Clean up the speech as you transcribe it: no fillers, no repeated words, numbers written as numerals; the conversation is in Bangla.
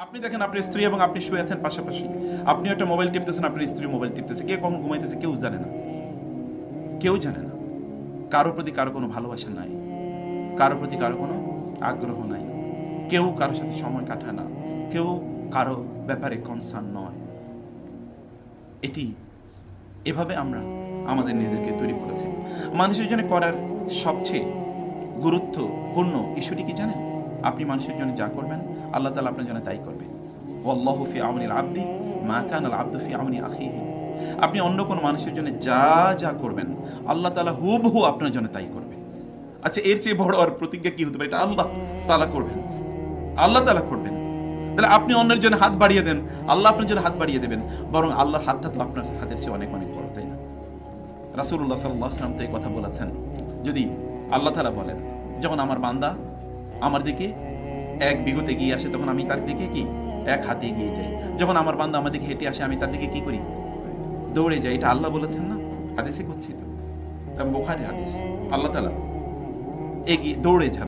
আপনি দেখেন আপনার স্ত্রী এবং আপনি শুয়ে আছেন পাশাপাশি, আপনি একটা মোবাইল টিপতেছেন, আপনার স্ত্রী মোবাইল টিপতেছে, কে কখন ঘুমাইতেছে কেউ জানে না, কেউ জানে না। কারো প্রতি কারো কোনো ভালোবাসা নাই, কারো প্রতি কারো কোনো আগ্রহ নাই, কেউ কারোর সাথে সময় কাটায় না, কেউ কারো ব্যাপারে কনসার্ন নয়। এভাবে আমরা আমাদের নিজেদেরকে তৈরি করেছি। মানুষের জন্য করার সবচেয়ে গুরুত্বপূর্ণ ইস্যুটি কি জানেন? আপনি মানুষের জন্য যা করবেন আল্লাহ তাআলা আপনার জন্য তাই করবে। ওয়াল্লাহু ফি আউনিল আবদি মা কানাল আবদু ফি আউনি আখিহি। আপনি অন্য কোনো মানুষের জন্য যা যা করবেন আল্লাহ তাআলা হুবহু আপনার জন্য তাই করবে। আচ্ছা, এর চেয়ে বড় আর প্রতিজ্ঞা কি হতে পারে? এটা আল্লাহ তাআলা করবেন, আল্লাহ তাআলা করবেন। তাহলে আপনি অন্যের জন্য হাত বাড়িয়ে দেন, আল্লাহ আপনার জন্য হাত বাড়িয়ে দেবেন। বরং আল্লাহর হাতটা তো আপনার হাতের চেয়ে অনেক অনেক বড়, তাই না? রাসূলুল্লাহ সাল্লাল্লাহু আলাইহি ওয়াসাল্লাম তো এই কথা বলেছেন। যদি আল্লাহ তাআলা বলেন, যখন আমার বান্দা আমার দিকে এক বিগত এগিয়ে আসে তখন আমি তার দিকে কি এক হাতে এগিয়ে যাই, যখন আমার বান্দা আমার দিকে হেঁটে আসে আমি তার দিকে কি করি? দৌড়ে যাই। এটা আল্লাহ বলেছেন না? হাদিসে করছি তো, বুখারীর হাদিস। আল্লাহ তাআলা এগিয়ে দৌড়ে যান।